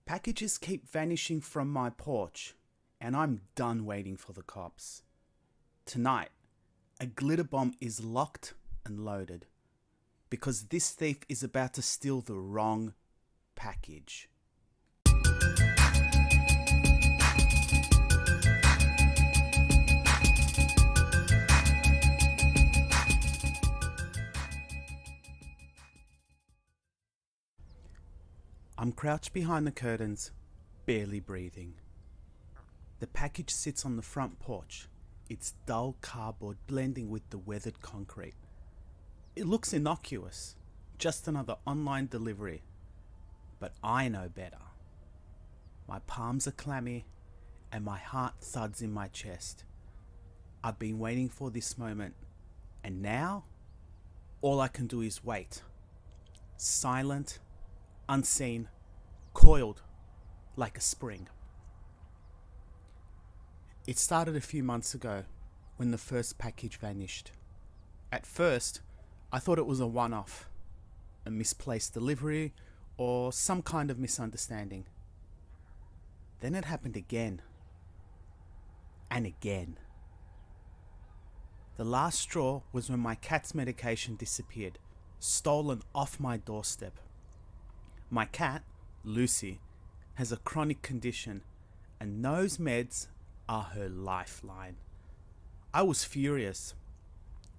Packages keep vanishing from my porch, and I'm done waiting for the cops. Tonight, a glitter bomb is locked and loaded because this thief is about to steal the wrong package. I'm crouched behind the curtains, barely breathing. The package sits on the front porch, its dull cardboard blending with the weathered concrete. It looks innocuous, just another online delivery. But I know better. My palms are clammy and my heart thuds in my chest. I've been waiting for this moment, and now all I can do is wait. Silent, unseen, coiled like a spring. It started a few months ago when the first package vanished. At first, I thought it was a one-off, a misplaced delivery, or some kind of misunderstanding. Then it happened again. And again. The last straw was when my cat's medication disappeared, stolen off my doorstep. My cat, Lucy, has a chronic condition, and those meds are her lifeline. I was furious,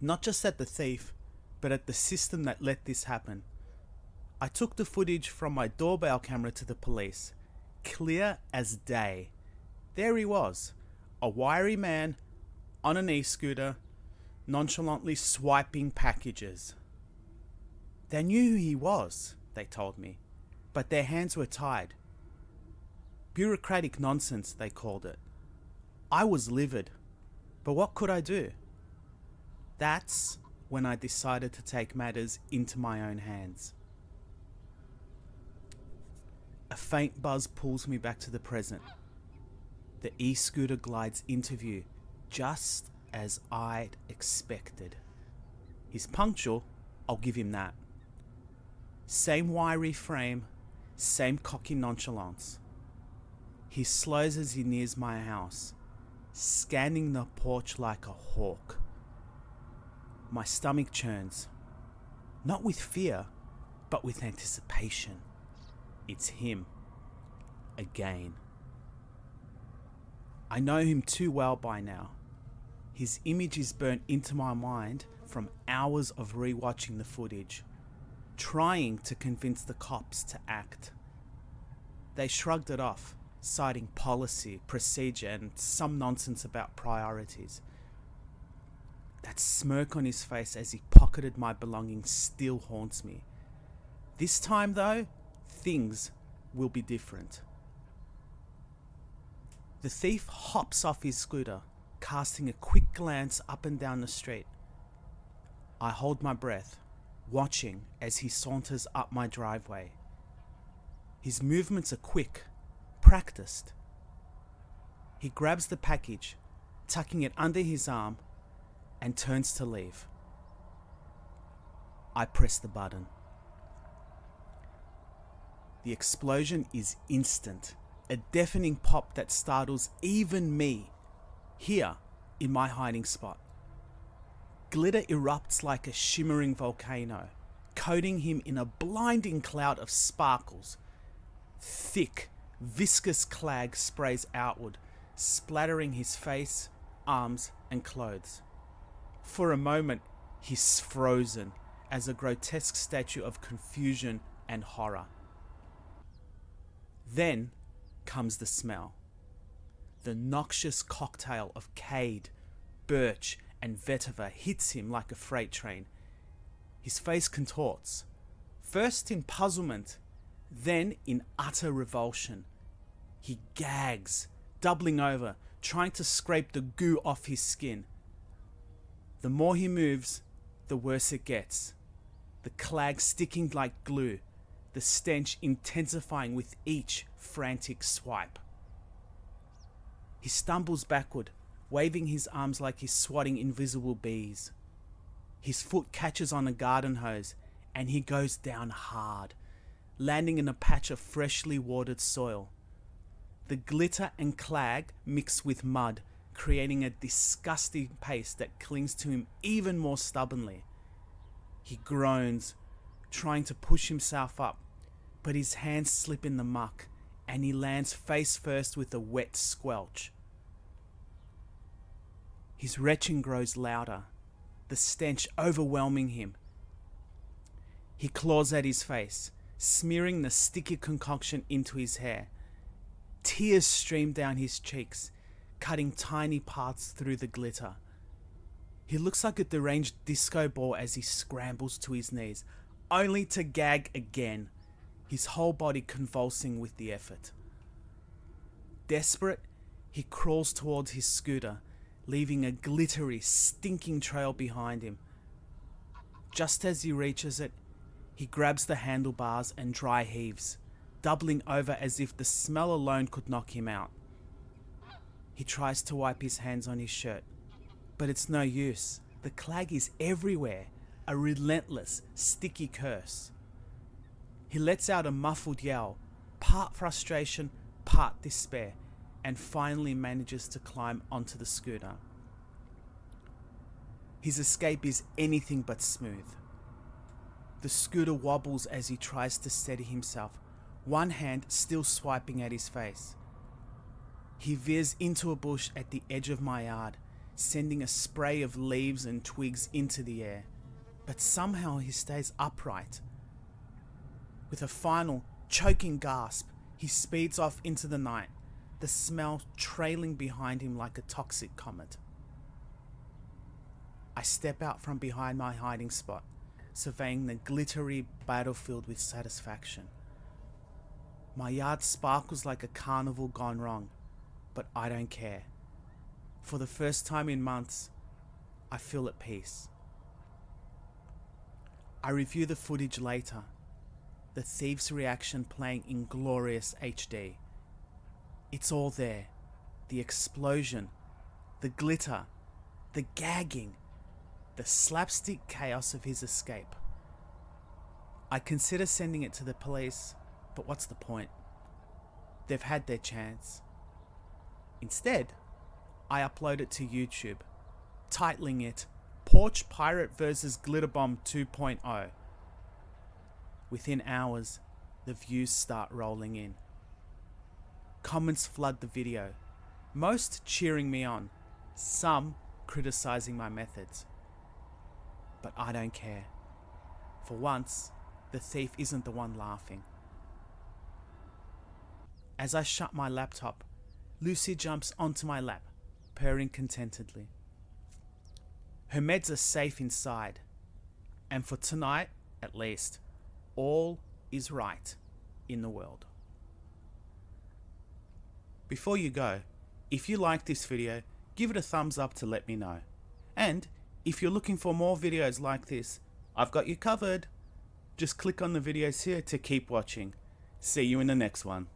not just at the thief, but at the system that let this happen. I took the footage from my doorbell camera to the police, clear as day. There he was, a wiry man on an e-scooter, nonchalantly swiping packages. They knew who he was, they told me, but their hands were tied. Bureaucratic nonsense, they called it. I was livid, but what could I do? That's when I decided to take matters into my own hands. A faint buzz pulls me back to the present. The e-scooter glides into view, just as I'd expected. He's punctual, I'll give him that. Same wiry frame, same cocky nonchalance. He slows as he nears my house, scanning the porch like a hawk. My stomach churns, not with fear, but with anticipation. It's him. Again. I know him too well by now. His image is burnt into my mind from hours of rewatching the footage, trying to convince the cops to act. They shrugged it off, citing policy, procedure, and some nonsense about priorities. That smirk on his face as he pocketed my belongings still haunts me. This time, though, things will be different. The thief hops off his scooter, casting a quick glance up and down the street. I hold my breath, watching as he saunters up my driveway. His movements are quick, practiced. He grabs the package, tucking it under his arm, and turns to leave. I press the button. The explosion is instant, a deafening pop that startles even me, here in my hiding spot. Glitter erupts like a shimmering volcano, coating him in a blinding cloud of sparkles. Thick, viscous clag sprays outward, splattering his face, arms, and clothes. For a moment, he's frozen as a grotesque statue of confusion and horror. Then comes the smell. The noxious cocktail of cade, birch, and vetiver hits him like a freight train. His face contorts, first in puzzlement, then in utter revulsion. He gags, doubling over, trying to scrape the goo off his skin. The more he moves, the worse it gets. The clag sticking like glue, the stench intensifying with each frantic swipe. He stumbles backward, waving his arms like he's swatting invisible bees. His foot catches on a garden hose, and he goes down hard, landing in a patch of freshly watered soil. The glitter and clag mix with mud, creating a disgusting paste that clings to him even more stubbornly. He groans, trying to push himself up, but his hands slip in the muck and he lands face first with a wet squelch. His retching grows louder, the stench overwhelming him. He claws at his face, smearing the sticky concoction into his hair. Tears stream down his cheeks, cutting tiny paths through the glitter. He looks like a deranged disco ball as he scrambles to his knees, only to gag again, his whole body convulsing with the effort. Desperate, he crawls towards his scooter, leaving a glittery, stinking trail behind him. Just as he reaches it, he grabs the handlebars and dry heaves, doubling over as if the smell alone could knock him out. He tries to wipe his hands on his shirt, but it's no use. The clag is everywhere, a relentless, sticky curse. He lets out a muffled yell, part frustration, part despair, and finally manages to climb onto the scooter. His escape is anything but smooth. The scooter wobbles as he tries to steady himself, one hand still swiping at his face. He veers into a bush at the edge of my yard, sending a spray of leaves and twigs into the air, but somehow he stays upright. With a final, choking gasp, he speeds off into the night, the smell trailing behind him like a toxic comet. I step out from behind my hiding spot, surveying the glittery battlefield with satisfaction. My yard sparkles like a carnival gone wrong, but I don't care. For the first time in months, I feel at peace. I review the footage later, the thief's reaction playing in glorious HD. It's all there. The explosion, the glitter, the gagging, the slapstick chaos of his escape. I consider sending it to the police, but what's the point? They've had their chance. Instead, I upload it to YouTube, titling it Porch Pirate vs. Glitterbomb 2.0. Within hours, the views start rolling in. Comments flood the video, most cheering me on, some criticizing my methods. But I don't care. For once, the thief isn't the one laughing. As I shut my laptop, Lucy jumps onto my lap, purring contentedly. Her meds are safe inside, and for tonight, at least, all is right in the world. Before you go, if you like this video, give it a thumbs up to let me know. And if you're looking for more videos like this, I've got you covered. Just click on the videos here to keep watching. See you in the next one.